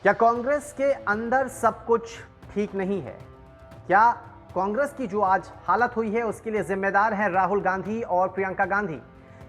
क्या कांग्रेस के अंदर सब कुछ ठीक नहीं है? क्या कांग्रेस की जो आज हालत हुई है उसके लिए जिम्मेदार है राहुल गांधी और प्रियंका गांधी?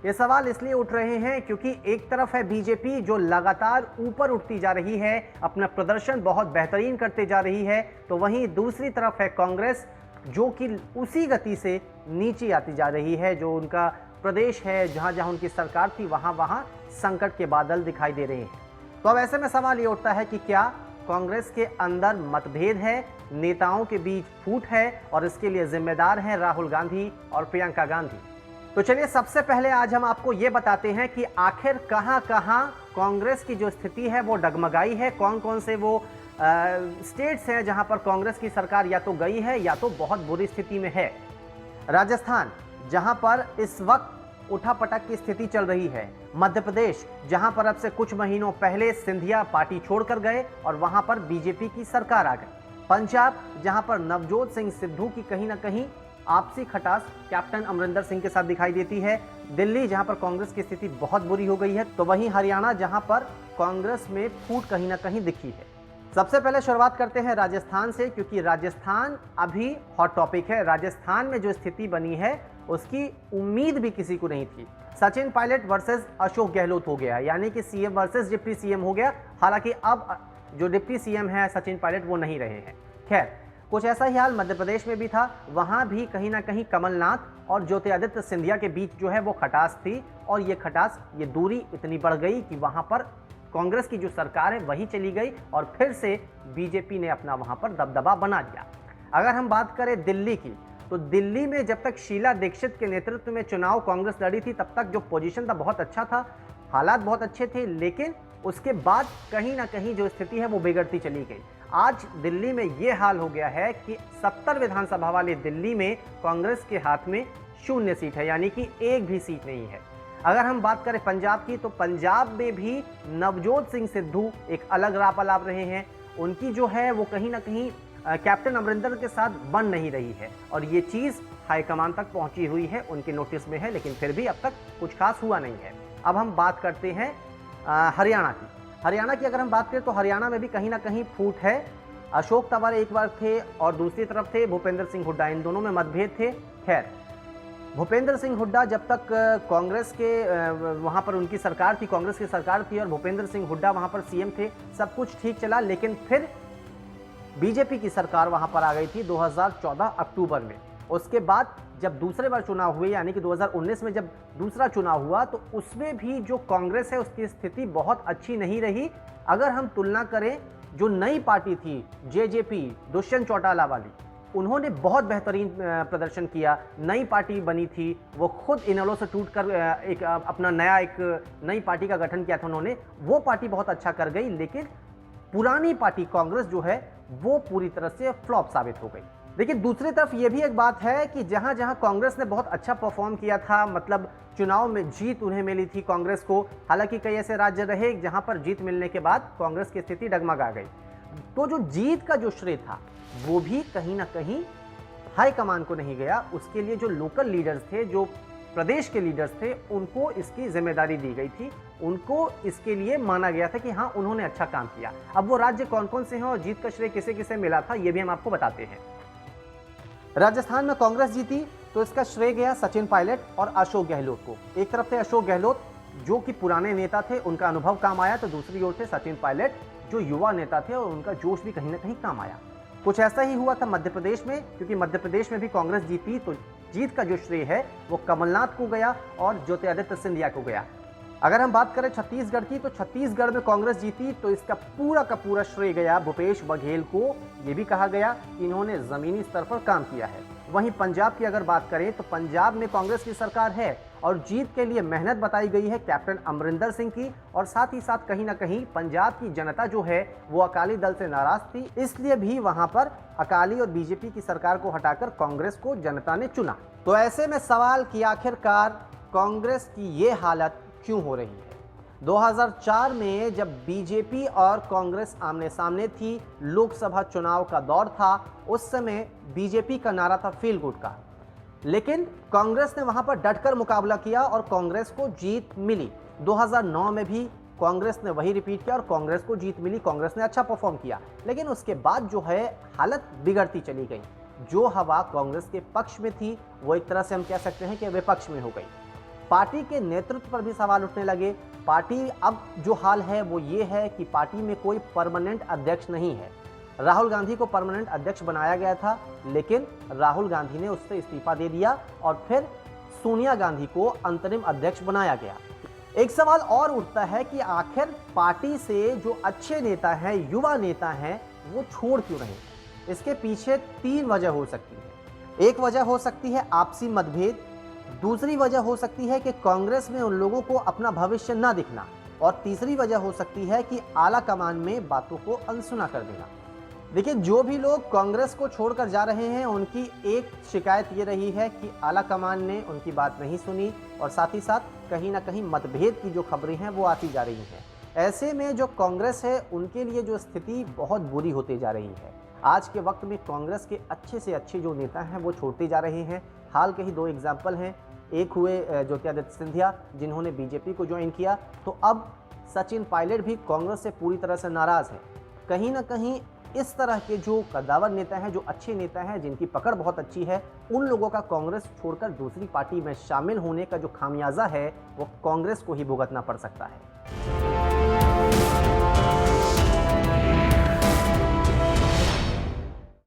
ये सवाल इसलिए उठ रहे हैं क्योंकि एक तरफ है बीजेपी जो लगातार ऊपर उठती जा रही है, अपना प्रदर्शन बहुत बेहतरीन करते जा रही है, तो वहीं दूसरी तरफ है कांग्रेस जो कि उसी गति से नीचे आती जा रही है। जो उनका प्रदेश है, जहां जहां उनकी सरकार थी, वहां वहां संकट के बादल दिखाई दे रहे हैं। तो अब ऐसे में सवाल ये उठता है कि क्या कांग्रेस के अंदर मतभेद है, नेताओं के बीच फूट है और इसके लिए जिम्मेदार हैं राहुल गांधी और प्रियंका गांधी? तो चलिए सबसे पहले आज हम आपको ये बताते हैं कि आखिर कहां कहां कांग्रेस की जो स्थिति है वो डगमगाई है, कौन कौन से वो स्टेट्स हैं जहां पर कांग्रेस की सरकार या तो गई है या तो बहुत बुरी स्थिति में है। राजस्थान, जहां पर इस वक्त उठापटक की स्थिति चल रही है। मध्य प्रदेश, जहां पर अब से कुछ महीनों पहले सिंधिया पार्टी छोड़कर गए और वहां पर बीजेपी की सरकार आ गई। पंजाब, जहां पर नवजोत सिंह सिद्धू की कहीं ना कहीं आपसी खटास कैप्टन अमरिंदर सिंह के साथ दिखाई देती है। दिल्ली, जहां पर कांग्रेस की स्थिति बहुत बुरी हो गई है, तो वहीं हरियाणा, जहां पर कांग्रेस में फूट कहीं ना कहीं दिखी है। सबसे पहले शुरुआत करते हैं राजस्थान से, क्योंकि राजस्थान अभी हॉट टॉपिक है। राजस्थान में जो स्थिति बनी है उसकी उम्मीद भी किसी को नहीं थी। सचिन पायलट वर्सेस अशोक गहलोत हो गया, यानी कि सीएम वर्सेस डिप्टी सीएम हो गया। हालांकि अब जो डिप्टी सीएम है सचिन पायलट वो नहीं रहे हैं। खैर, कुछ ऐसा ही हाल मध्य प्रदेश में भी था। वहां भी कहीं ना कहीं कमलनाथ और ज्योतिरादित्य सिंधिया के बीच जो है वो खटास थी, और ये खटास, ये दूरी इतनी बढ़ गई कि वहां पर कांग्रेस की जो सरकार है वही चली गई और फिर से बीजेपी ने अपना वहां पर दबदबा बना दिया। अगर हम बात करें दिल्ली की, तो दिल्ली में जब तक शीला दीक्षित के नेतृत्व में चुनाव कांग्रेस लड़ी थी तब तक जो पोजीशन था बहुत अच्छा था, हालात बहुत अच्छे थे, लेकिन उसके बाद कहीं ना कहीं जो स्थिति है वो बिगड़ती चली गई। आज दिल्ली में ये हाल हो गया है कि 70 विधानसभा वाले दिल्ली में कांग्रेस के हाथ में 0 सीट है, यानी कि एक भी सीट नहीं है। अगर हम बात करें पंजाब की, तो पंजाब में भी नवजोत सिंह सिद्धू एक अलग राह अलाप रहे हैं। उनकी जो है वो कहीं ना कहीं कैप्टन अमरिंदर के साथ बन नहीं रही है, और ये चीज़ हाईकमान तक पहुंची हुई है, उनके नोटिस में है, लेकिन फिर भी अब तक कुछ खास हुआ नहीं है। अब हम बात करते हैं हरियाणा की। हरियाणा की अगर हम बात करें तो हरियाणा में भी कहीं ना कहीं फूट है। अशोक तंवर एक बार थे और दूसरी तरफ थे भूपेंद्र सिंह हुड्डा, इन दोनों में मतभेद थे। खैर, भूपेंद्र सिंह हुड्डा जब तक कांग्रेस के वहाँ पर उनकी सरकार थी, कांग्रेस की सरकार थी और भूपेंद्र सिंह हुड्डा वहाँ पर सीएम थे, सब कुछ ठीक चला। लेकिन फिर बीजेपी की सरकार वहाँ पर आ गई थी 2014 अक्टूबर में। उसके बाद जब दूसरे बार चुनाव हुए, यानी कि 2019 में जब दूसरा चुनाव हुआ, तो उसमें भी जो कांग्रेस है उसकी स्थिति बहुत अच्छी नहीं रही। अगर हम तुलना करें, जो नई पार्टी थी जेजेपी, दुष्यंत चौटाला वाली, उन्होंने बहुत बेहतरीन प्रदर्शन किया। नई पार्टी बनी थी, वो खुद इनेलो से टूटकर एक अपना नई पार्टी का गठन किया था उन्होंने। वो पार्टी बहुत अच्छा कर गई, लेकिन पुरानी पार्टी कांग्रेस जो है वो पूरी तरह से फ्लॉप साबित हो गई। लेकिन दूसरी तरफ ये भी एक बात है कि जहां जहां कांग्रेस ने बहुत अच्छा परफॉर्म किया था, मतलब चुनाव में जीत उन्हें मिली थी कांग्रेस को, हालांकि कई ऐसे राज्य रहे जहां पर जीत मिलने के बाद कांग्रेस की स्थिति डगमगा गई। तो जो जीत का जो श्रेय था वो भी कहीं ना कहीं हाईकमान को नहीं गया। उसके लिए जो लोकल लीडर्स थे, जो प्रदेश के लीडर्स थे, उनको इसकी जिम्मेदारी दी गई थी। उनको इसके लिए माना गया था कि हाँ, उन्होंने अच्छा काम किया। अब वो राज्य कौन कौन से हैं और जीत का श्रेय किसे किसे मिला था, ये भी हम आपको बताते हैं। राजस्थान में कांग्रेस जीती तो इसका श्रेय गया सचिन पायलट और अशोक गहलोत को। एक तरफ थे अशोक गहलोत जो कि पुराने नेता थे, उनका अनुभव काम आया, तो दूसरी ओर थे सचिन पायलट जो युवा नेता थे और उनका जोश भी कहीं ना कहीं काम आया। कुछ ऐसा ही हुआ था मध्य प्रदेश में, क्योंकि मध्य प्रदेश में भी कांग्रेस जीती, तो जीत का जो श्रेय है वो कमलनाथ को गया और ज्योतिरादित्य सिंधिया को गया। अगर हम बात करें छत्तीसगढ़ की, तो छत्तीसगढ़ में कांग्रेस जीती तो इसका पूरा का पूरा श्रेय गया भूपेश बघेल को। ये भी कहा गया कि इन्होंने जमीनी स्तर पर काम किया है। वहीं पंजाब की अगर बात करें तो पंजाब में कांग्रेस की सरकार है और जीत के लिए मेहनत बताई गई है कैप्टन अमरिंदर सिंह की, और साथ ही साथ कहीं ना कहीं पंजाब की जनता जो है वो अकाली दल से नाराज थी, इसलिए भी वहां पर अकाली और बीजेपी की सरकार को हटाकर कांग्रेस को जनता ने चुना। तो ऐसे में सवाल कि आखिरकार कांग्रेस की ये हालत क्यों हो रही है। 2004 में जब बीजेपी और कांग्रेस आमने सामने थी, लोकसभा चुनाव का दौर था, उस समय बीजेपी का नारा था फील गुड का, लेकिन कांग्रेस ने वहां पर डटकर मुकाबला किया और कांग्रेस को जीत मिली। 2009 में भी कांग्रेस ने वही रिपीट किया और कांग्रेस को जीत मिली, कांग्रेस ने अच्छा परफॉर्म किया। लेकिन उसके बाद जो है हालत बिगड़ती चली गई। जो हवा कांग्रेस के पक्ष में थी वो एक तरह से हम कह सकते हैं कि विपक्ष में हो गई। पार्टी के नेतृत्व पर भी सवाल उठने लगे। पार्टी अब जो हाल है वो ये है कि पार्टी में कोई परमानेंट अध्यक्ष नहीं है। राहुल गांधी को परमानेंट अध्यक्ष बनाया गया था, लेकिन राहुल गांधी ने उससे इस्तीफा दे दिया और फिर सोनिया गांधी को अंतरिम अध्यक्ष बनाया गया। एक सवाल और उठता है कि आखिर पार्टी से जो अच्छे नेता हैं, युवा नेता हैं, वो छोड़ क्यों रहे? इसके पीछे 3 वजह हो सकती है। एक वजह हो सकती है आपसी मतभेद, दूसरी वजह हो सकती है कि कांग्रेस में उन लोगों को अपना भविष्य न दिखना, और तीसरी वजह हो सकती है कि आला कमान में बातों को अनसुना कर देना। देखिए, जो भी लोग कांग्रेस को छोड़कर जा रहे हैं उनकी एक शिकायत ये रही है कि आला कमान ने उनकी बात नहीं सुनी, और साथ ही साथ कहीं ना कहीं मतभेद की जो खबरें हैं वो आती जा रही हैं। ऐसे में जो कांग्रेस है उनके लिए जो स्थिति बहुत बुरी होती जा रही है। आज के वक्त में कांग्रेस के अच्छे से अच्छे जो नेता हैं वो छोड़ते जा रहे हैं। हाल के ही 2 एग्जाम्पल हैं। एक हुए ज्योतिरादित्य सिंधिया, जिन्होंने बीजेपी को ज्वाइन किया, तो अब सचिन पायलट भी कांग्रेस से पूरी तरह से नाराज हैं। कहीं ना कहीं इस तरह के जो कद्दावर नेता हैं, जो अच्छे नेता हैं, जिनकी पकड़ बहुत अच्छी है, उन लोगों का कांग्रेस छोड़कर दूसरी पार्टी में शामिल होने का जो खामियाजा है वो कांग्रेस को ही भुगतना पड़ सकता है।